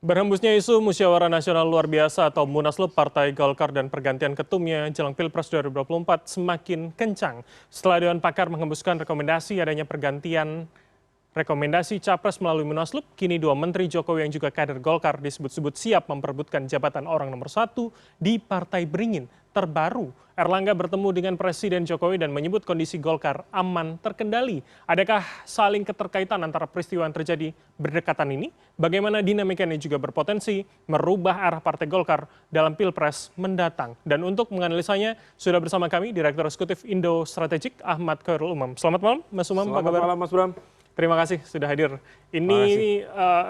Berhembusnya isu musyawarah nasional luar biasa atau Munaslup Partai Golkar dan pergantian ketumnya jelang Pilpres 2024 semakin kencang. Setelah Dewan Pakar menghembuskan rekomendasi adanya pergantian rekomendasi capres melalui Munaslup, kini dua Menteri Jokowi yang juga kader Golkar disebut-sebut siap memperebutkan jabatan orang nomor satu di Partai Beringin. Terbaru, Erlangga bertemu dengan Presiden Jokowi dan menyebut kondisi Golkar aman terkendali. Adakah saling keterkaitan antara peristiwa yang terjadi berdekatan ini? Bagaimana dinamika ini juga berpotensi merubah arah Partai Golkar dalam Pilpres mendatang? Dan untuk menganalisanya, sudah bersama kami Direktur Eksekutif Indo Strategik Ahmad Khairul Umam. Selamat malam, Mas Umam. Selamat malam, Mas Bram. Terima kasih sudah hadir. Ini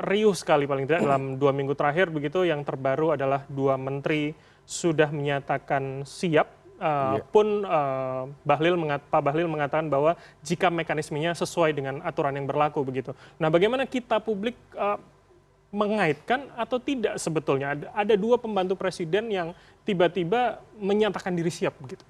riuh sekali paling tidak dalam 2 minggu terakhir begitu. Yang terbaru adalah dua menteri sudah menyatakan siap. Pak Bahlil mengatakan bahwa jika mekanismenya sesuai dengan aturan yang berlaku begitu. Nah, bagaimana kita publik mengaitkan atau tidak sebetulnya ada dua pembantu presiden yang tiba-tiba menyatakan diri siap begitu?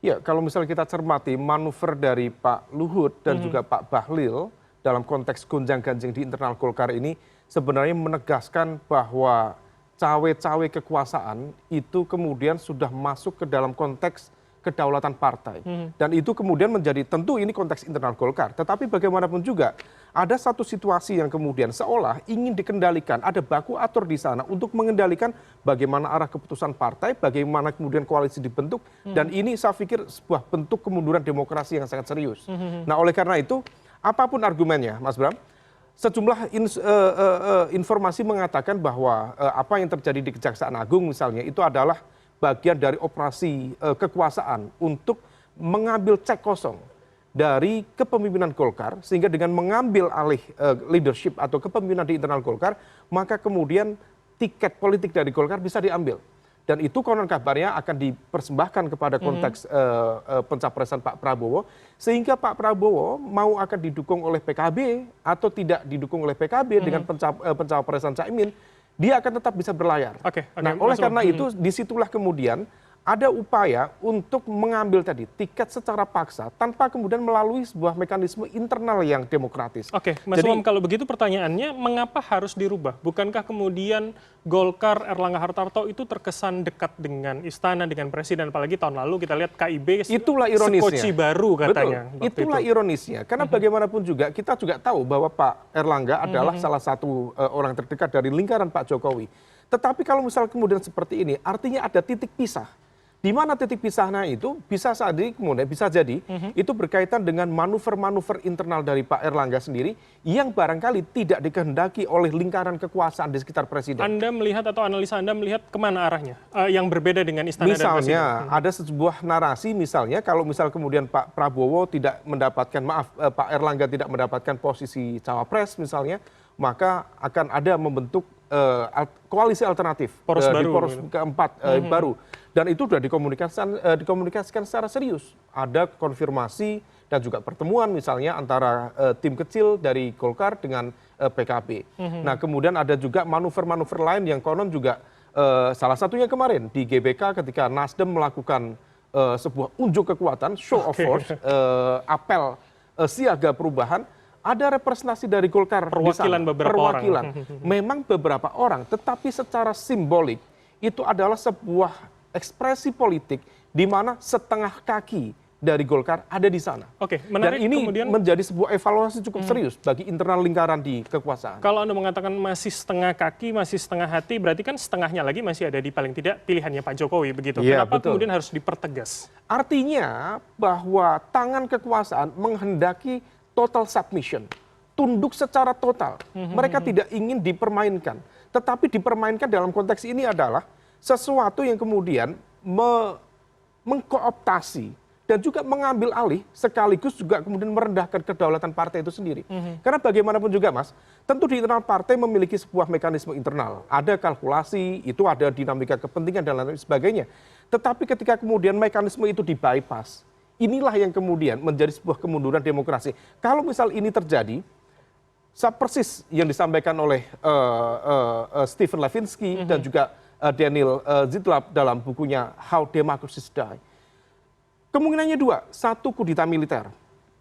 Ya, kalau misalnya kita cermati manuver dari Pak Luhut dan juga Pak Bahlil dalam konteks gonjang-ganjing di internal Golkar ini sebenarnya menegaskan bahwa cawe-cawe kekuasaan itu kemudian sudah masuk ke dalam konteks kedaulatan partai. Dan itu kemudian menjadi, tentu ini konteks internal Golkar, tetapi bagaimanapun juga ada satu situasi yang kemudian seolah ingin dikendalikan, ada baku atur di sana untuk mengendalikan bagaimana arah keputusan partai, bagaimana kemudian koalisi dibentuk, dan ini saya pikir sebuah bentuk kemunduran demokrasi yang sangat serius. Nah, oleh karena itu, apapun argumennya, Mas Bram, sejumlah informasi mengatakan bahwa apa yang terjadi di Kejaksaan Agung misalnya itu adalah bagian dari operasi kekuasaan untuk mengambil cek kosong dari kepemimpinan Golkar, sehingga dengan mengambil alih leadership atau kepemimpinan di internal Golkar, maka kemudian tiket politik dari Golkar bisa diambil. Dan itu konon kabarnya akan dipersembahkan kepada konteks pencapresan Pak Prabowo, sehingga Pak Prabowo mau akan didukung oleh PKB atau tidak didukung oleh PKB dengan pencapresan Caimin, dia akan tetap bisa berlayar. Nah, oleh karena itu disitulah kemudian ada upaya untuk mengambil tadi tiket secara paksa tanpa kemudian melalui sebuah mekanisme internal yang demokratis. Oke, Mas Umam, kalau begitu pertanyaannya, mengapa harus dirubah? Bukankah kemudian Golkar, Erlangga Hartarto itu terkesan dekat dengan istana, dengan presiden, apalagi tahun lalu kita lihat KIB itulah ironisnya. Sekoci baru katanya. Betul, itulah ironisnya. Karena bagaimanapun juga kita juga tahu bahwa Pak Erlangga adalah salah satu orang terdekat dari lingkaran Pak Jokowi. Tetapi kalau misal kemudian seperti ini, artinya ada titik pisah. Di mana titik pisahnya itu bisa jadi itu berkaitan dengan manuver-manuver internal dari Pak Erlangga sendiri yang barangkali tidak dikehendaki oleh lingkaran kekuasaan di sekitar presiden. Anda melihat atau analisa Anda melihat kemana arahnya yang berbeda dengan istana dan presiden? Misalnya ada sebuah narasi, misalnya kalau misal kemudian Pak Prabowo tidak mendapatkan, Pak Erlangga tidak mendapatkan posisi cawapres misalnya, maka akan ada membentuk koalisi alternatif di poros keempat baru. Dan itu sudah dikomunikasikan secara serius. Ada konfirmasi dan juga pertemuan misalnya antara tim kecil dari Golkar dengan PKB. Nah, kemudian ada juga manuver-manuver lain yang konon juga salah satunya kemarin di GBK ketika Nasdem melakukan sebuah unjuk kekuatan, show of force, apel siaga perubahan, ada representasi dari Golkar perwakilan di sana, beberapa orang. Memang beberapa orang, tetapi secara simbolik itu adalah sebuah ekspresi politik di mana setengah kaki dari Golkar ada di sana. Oke, Dan menarik. ini kemudian menjadi sebuah evaluasi cukup serius bagi internal lingkaran di kekuasaan. Kalau Anda mengatakan masih setengah kaki, masih setengah hati, berarti kan setengahnya lagi masih ada di paling tidak pilihannya Pak Jokowi begitu. Ya, kenapa betul. kemudian harus dipertegas? Artinya bahwa tangan kekuasaan menghendaki total submission, tunduk secara total. Mereka tidak ingin dipermainkan, tetapi dipermainkan dalam konteks ini adalah sesuatu yang kemudian mengkooptasi dan juga mengambil alih sekaligus juga kemudian merendahkan kedaulatan partai itu sendiri. Karena bagaimanapun juga, Mas, tentu di internal partai memiliki sebuah mekanisme internal. Ada kalkulasi, itu ada dinamika kepentingan dan lain sebagainya. Tetapi ketika kemudian mekanisme itu di-bypass, inilah yang kemudian menjadi sebuah kemunduran demokrasi. Kalau misal ini terjadi, persis yang disampaikan oleh Stephen Levinsky dan juga Daniel Zidlab dalam bukunya How Democracies Die. Kemungkinannya dua, satu kudeta militer.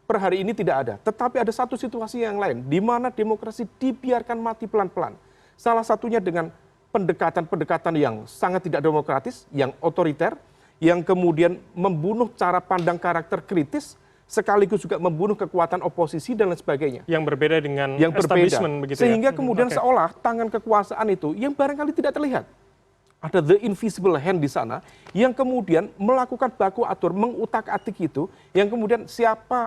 Per hari ini tidak ada, tetapi ada satu situasi yang lain di mana demokrasi dibiarkan mati pelan-pelan. Salah satunya dengan pendekatan-pendekatan yang sangat tidak demokratis, yang otoriter, yang kemudian membunuh cara pandang karakter kritis, sekaligus juga membunuh kekuatan oposisi dan lain sebagainya. Yang berbeda dengan Yang berbeda. establishment begitu ya? Sehingga kemudian Oke. seolah tangan kekuasaan itu yang barangkali tidak terlihat. Ada the invisible hand di sana yang kemudian melakukan baku atur, mengutak-atik itu, yang kemudian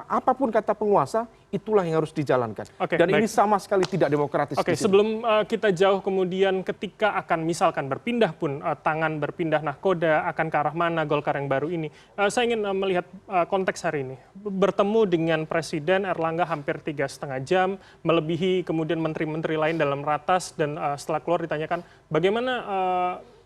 apapun kata penguasa, itulah yang harus dijalankan. Oke, Dan baik. ini sama sekali tidak demokratis. Oke, di sini. sebelum kita jauh kemudian ketika akan misalkan berpindah pun, tangan berpindah nahkoda akan ke arah mana Golkar yang baru ini. Saya ingin melihat konteks hari ini. Bertemu dengan Presiden Erlangga hampir 3,5 jam, melebihi kemudian menteri-menteri lain dalam ratas, dan setelah keluar ditanyakan bagaimana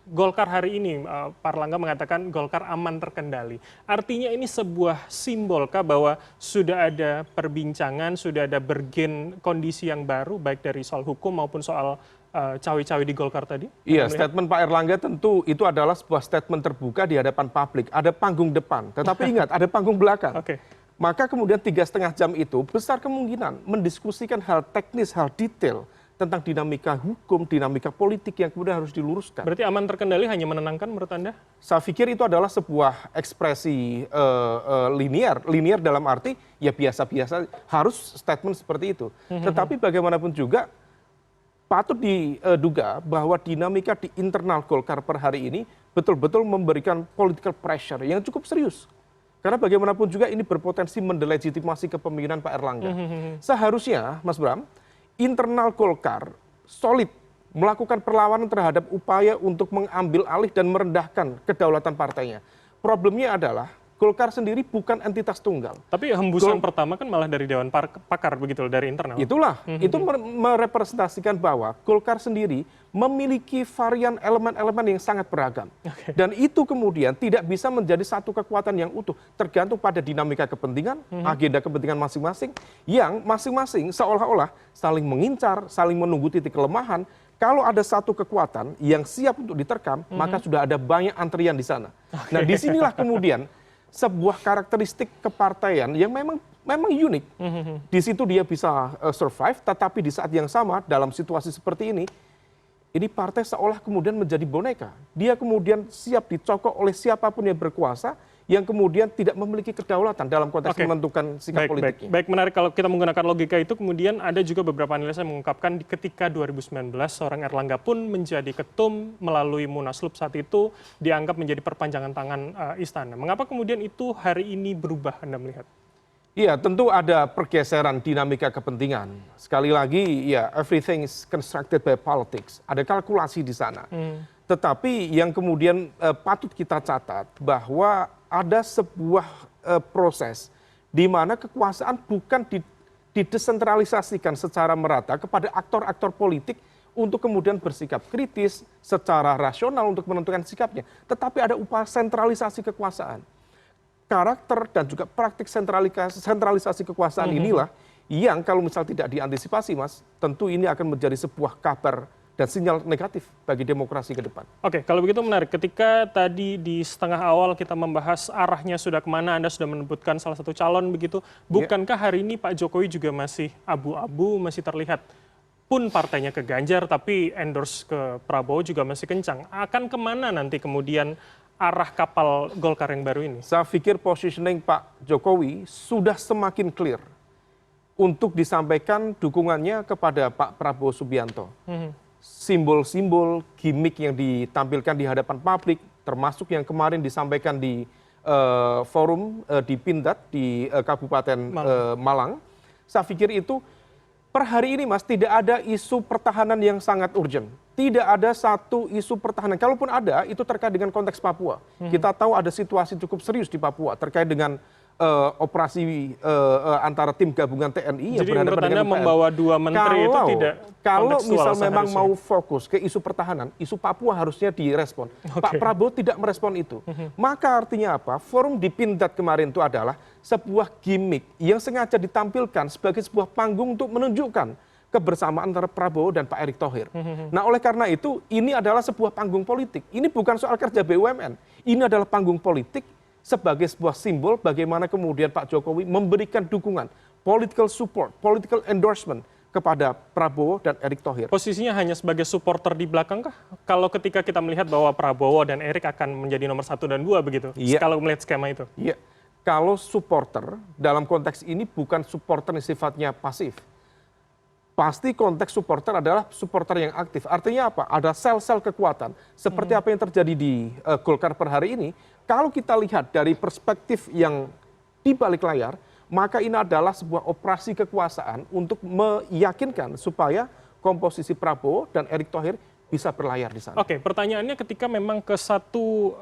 Golkar hari ini, Pak Erlangga mengatakan Golkar aman terkendali. Artinya ini sebuah simbolkah bahwa sudah ada perbincangan, sudah ada bergen kondisi yang baru, baik dari soal hukum maupun soal cawe-cawe di Golkar tadi? Iya, statement Pak Erlangga tentu itu adalah sebuah statement terbuka di hadapan publik. Ada panggung depan, tetapi ingat ada panggung belakang. Oke. Maka kemudian 3,5 jam itu besar kemungkinan mendiskusikan hal teknis, hal detail tentang dinamika hukum, dinamika politik yang kemudian harus diluruskan. Berarti aman terkendali hanya menenangkan menurut Anda? Saya pikir itu adalah sebuah ekspresi linear dalam arti ya biasa-biasa, harus statement seperti itu. Tetapi bagaimanapun juga patut diduga bahwa dinamika di internal Golkar per hari ini betul-betul memberikan political pressure yang cukup serius. Karena bagaimanapun juga ini berpotensi mendelegitimasi kepemimpinan Pak Erlangga. Seharusnya, Mas Bram, internal Golkar solid melakukan perlawanan terhadap upaya untuk mengambil alih dan merendahkan kedaulatan partainya. Problemnya adalah Golkar sendiri bukan entitas tunggal. Tapi hembusan pertama kan malah dari Dewan Pakar begitu loh, dari internal. Itulah, itu merepresentasikan bahwa Golkar sendiri memiliki varian elemen-elemen yang sangat beragam. Dan itu kemudian tidak bisa menjadi satu kekuatan yang utuh, tergantung pada dinamika kepentingan, agenda kepentingan masing-masing, yang masing-masing seolah-olah saling mengincar, saling menunggu titik kelemahan. Kalau ada satu kekuatan yang siap untuk diterkam, maka sudah ada banyak antrian di sana. Nah, disinilah kemudian sebuah karakteristik kepartaian yang memang unik. Di situ dia bisa survive, tetapi di saat yang sama dalam situasi seperti ini partai seolah kemudian menjadi boneka. Dia kemudian siap dicokok oleh siapapun yang berkuasa, yang kemudian tidak memiliki kedaulatan dalam konteks menentukan sikap politiknya. Baik, menarik kalau kita menggunakan logika itu. Kemudian ada juga beberapa analis yang mengungkapkan ketika 2019 seorang Erlangga pun menjadi ketum melalui Munaslup saat itu dianggap menjadi perpanjangan tangan istana. Mengapa kemudian itu hari ini berubah, Anda melihat? Iya, tentu ada pergeseran dinamika kepentingan. Sekali lagi, ya everything is constructed by politics. Ada kalkulasi di sana. Tetapi yang kemudian patut kita catat bahwa ada sebuah proses di mana kekuasaan bukan didesentralisasikan secara merata kepada aktor-aktor politik untuk kemudian bersikap kritis secara rasional untuk menentukan sikapnya. Tetapi ada upaya sentralisasi kekuasaan. Karakter dan juga praktik sentralisasi kekuasaan inilah yang kalau misal tidak diantisipasi, Mas, tentu ini akan menjadi sebuah kabar dan sinyal negatif bagi demokrasi ke depan. Oke, kalau begitu menarik. Ketika tadi di setengah awal kita membahas arahnya sudah kemana, Anda sudah menyebutkan salah satu calon begitu. Bukankah hari ini Pak Jokowi juga masih abu-abu, masih terlihat pun partainya ke Ganjar, tapi endorse ke Prabowo juga masih kencang. Akan kemana nanti kemudian arah kapal Golkar yang baru ini? Saya pikir positioning Pak Jokowi sudah semakin clear untuk disampaikan dukungannya kepada Pak Prabowo Subianto. Simbol-simbol, gimmick yang ditampilkan di hadapan publik, termasuk yang kemarin disampaikan di forum di Pindad di Kabupaten Malang. Saya pikir itu per hari ini, Mas, tidak ada isu pertahanan yang sangat urgent. Tidak ada satu isu pertahanan. Kalaupun ada, itu terkait dengan konteks Papua. Kita tahu ada situasi cukup serius di Papua terkait dengan operasi antara tim gabungan TNI yang berhadapan dengan UPN. Membawa dua menteri itu tidak kalau misal seharusnya. memang mau fokus ke isu pertahanan, isu Papua harusnya direspon. Pak Prabowo tidak merespon itu. Maka artinya apa? Forum di Pindad kemarin itu adalah sebuah gimmick yang sengaja ditampilkan sebagai sebuah panggung untuk menunjukkan kebersamaan antara Prabowo dan Pak Erick Thohir. Nah, oleh karena itu, ini adalah sebuah panggung politik. Ini bukan soal kerja BUMN. Ini adalah panggung politik sebagai sebuah simbol bagaimana kemudian Pak Jokowi memberikan dukungan, political support, political endorsement kepada Prabowo dan Erick Thohir. Posisinya hanya sebagai supporter di belakang kah? Kalau ketika kita melihat bahwa Prabowo dan Erick akan menjadi nomor 1 dan 2 begitu, kalau melihat skema itu? Iya, kalau supporter dalam konteks ini bukan supporter yang sifatnya pasif. Pasti konteks supporter adalah supporter yang aktif. Artinya apa? Ada sel-sel kekuatan. Seperti apa yang terjadi di Golkar per hari ini, kalau kita lihat dari perspektif yang di balik layar, maka ini adalah sebuah operasi kekuasaan untuk meyakinkan supaya komposisi Prabowo dan Erick Thohir bisa berlayar di sana. Oke, pertanyaannya ketika memang ke satu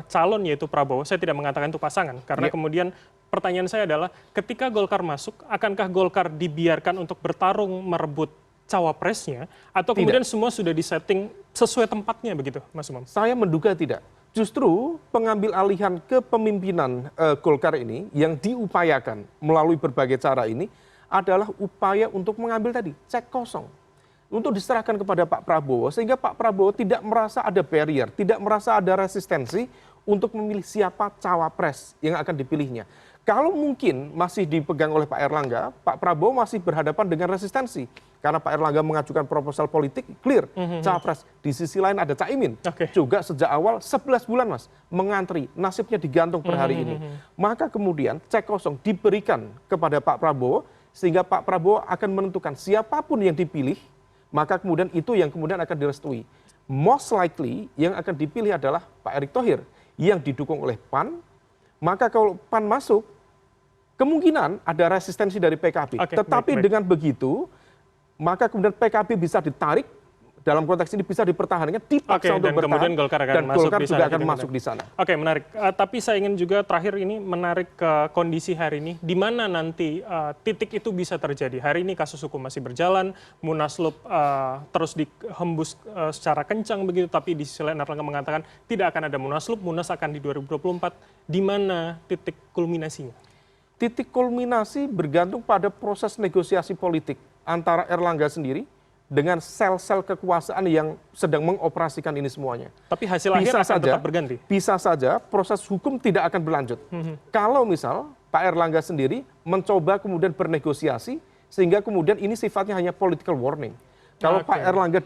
calon yaitu Prabowo, saya tidak mengatakan itu pasangan, karena kemudian pertanyaan saya adalah ketika Golkar masuk, akankah Golkar dibiarkan untuk bertarung merebut cawapresnya, atau kemudian semua sudah disetting sesuai tempatnya begitu, Mas Umam? Saya menduga tidak. Justru pengambil alihan kepemimpinan Golkar ini yang diupayakan melalui berbagai cara ini adalah upaya untuk mengambil tadi cek kosong untuk diserahkan kepada Pak Prabowo sehingga Pak Prabowo tidak merasa ada barrier, tidak merasa ada resistensi untuk memilih siapa cawapres yang akan dipilihnya. Kalau mungkin masih dipegang oleh Pak Erlangga, Pak Prabowo masih berhadapan dengan resistensi. Karena Pak Erlangga mengajukan proposal politik, clear, cawapres. Di sisi lain ada Caimin. Juga sejak awal 11 bulan, Mas, mengantri, nasibnya digantung per hari ini. Maka kemudian cek kosong diberikan kepada Pak Prabowo, sehingga Pak Prabowo akan menentukan siapapun yang dipilih, maka kemudian itu yang kemudian akan direstui. Most likely yang akan dipilih adalah Pak Erick Thohir, yang didukung oleh PAN. Maka kalau PAN masuk, kemungkinan ada resistensi dari PKB. Tetapi dengan begitu, maka kemudian PKB bisa ditarik, dalam konteks ini bisa dipertahankan, dipaksa untuk bertahan, kemudian Golkar dan Golkar juga akan masuk di sana. Oke, menarik. Tapi saya ingin juga terakhir ini menarik ke kondisi hari ini, di mana nanti titik itu bisa terjadi. Hari ini kasus hukum masih berjalan, Munaslup terus dihembus secara kencang begitu, tapi di sisi lain Erlangga mengatakan tidak akan ada Munaslup, Munas akan di 2024. Di mana titik kulminasinya? Titik kulminasi bergantung pada proses negosiasi politik antara Erlangga sendiri dengan sel-sel kekuasaan yang sedang mengoperasikan ini semuanya. Tapi hasil akhir akan tetap berganti? Bisa saja proses hukum tidak akan berlanjut. Kalau misal Pak Erlangga sendiri mencoba kemudian bernegosiasi, sehingga kemudian ini sifatnya hanya political warning. Kalau Pak Erlangga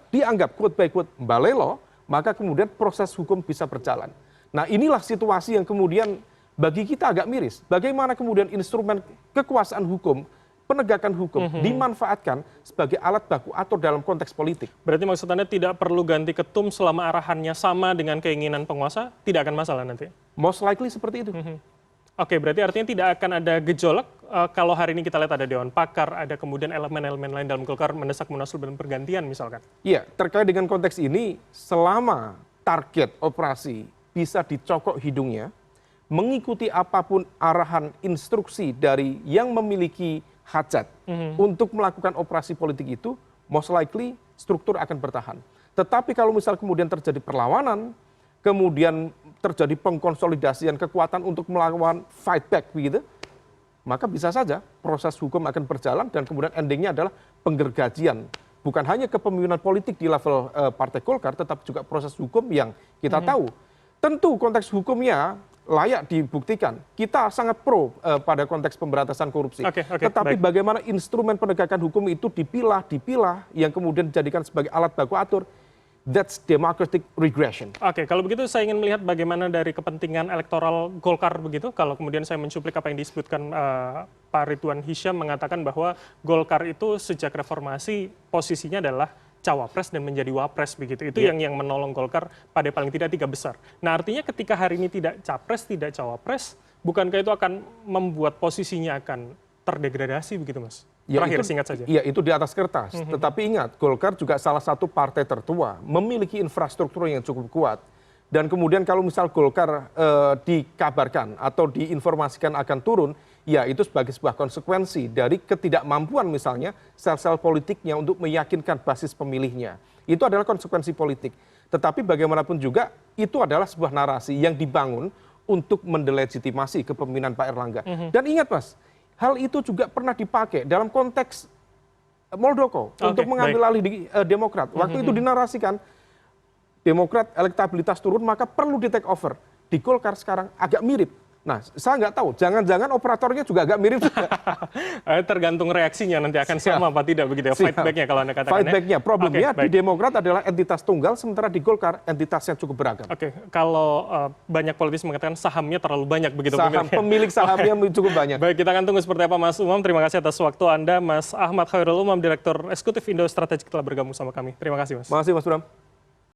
dianggap quote by quote balelo, maka kemudian proses hukum bisa berjalan. Nah, inilah situasi yang kemudian bagi kita agak miris. Bagaimana kemudian instrumen kekuasaan hukum, penegakan hukum dimanfaatkan sebagai alat baku atur dalam konteks politik. Berarti maksud Anda tidak perlu ganti ketum selama arahannya sama dengan keinginan penguasa, tidak akan masalah nanti? Most likely seperti itu. Oke, berarti artinya tidak akan ada gejolak kalau hari ini kita lihat ada Dewan Pakar, ada kemudian elemen-elemen lain dalam Golkar mendesak Munaslup dan pergantian misalkan? Iya, terkait dengan konteks ini, selama target operasi bisa dicokok hidungnya, mengikuti apapun arahan instruksi dari yang memiliki hajat untuk melakukan operasi politik itu, most likely struktur akan bertahan. Tetapi kalau misal kemudian terjadi perlawanan, kemudian terjadi pengkonsolidasian kekuatan untuk melawan fight back begitu, maka bisa saja proses hukum akan berjalan dan kemudian endingnya adalah penggergajian. Bukan hanya kepemimpinan politik di level Partai Golkar, tetapi juga proses hukum yang kita tahu. Tentu konteks hukumnya layak dibuktikan. Kita sangat pro pada konteks pemberantasan korupsi. Tetapi bagaimana instrumen penegakan hukum itu dipilah, yang kemudian dijadikan sebagai alat baku atur, that's democratic regression. Oke, kalau begitu saya ingin melihat bagaimana dari kepentingan elektoral Golkar begitu. Kalau kemudian saya mencuplik apa yang disebutkan Pak Ridwan Hisyam mengatakan bahwa Golkar itu sejak reformasi posisinya adalah cawapres dan menjadi wapres begitu. Itu yang menolong Golkar pada paling tidak 3 besar. Nah, artinya ketika hari ini tidak capres, tidak cawapres, bukankah itu akan membuat posisinya akan terdegradasi begitu, Mas? Terakhir, singkat saja. Iya, itu di atas kertas. Tetapi ingat, Golkar juga salah satu partai tertua, memiliki infrastruktur yang cukup kuat. Dan kemudian kalau misal Golkar dikabarkan atau diinformasikan akan turun, ya itu sebagai sebuah konsekuensi dari ketidakmampuan misalnya sel-sel politiknya untuk meyakinkan basis pemilihnya. Itu adalah konsekuensi politik. Tetapi bagaimanapun juga itu adalah sebuah narasi yang dibangun untuk mendelegitimasi kepemimpinan Pak Erlangga. Dan ingat Mas, hal itu juga pernah dipakai dalam konteks Muldoko untuk mengambil alih di Demokrat. Waktu itu dinarasikan Demokrat elektabilitas turun maka perlu di take over. Di Golkar sekarang agak mirip. Nah, saya nggak tahu, jangan-jangan operatornya juga agak mirip juga. Tergantung reaksinya nanti akan Siap. sama apa tidak begitu ya, Siap. fight back-nya kalau Anda katakan Fight ya. back-nya, problemnya Oke, baik. di Demokrat adalah entitas tunggal, sementara di Golkar entitasnya cukup beragam. Oke, kalau banyak politisi mengatakan sahamnya terlalu banyak begitu Pemilik sahamnya cukup banyak. Baik, kita akan tunggu seperti apa Mas Umam. Terima kasih atas waktu Anda, Mas Ahmad Khairul Umam, Direktur Eksekutif Indo Strategik telah bergabung sama kami. Terima kasih Mas. Terima kasih Mas Bram.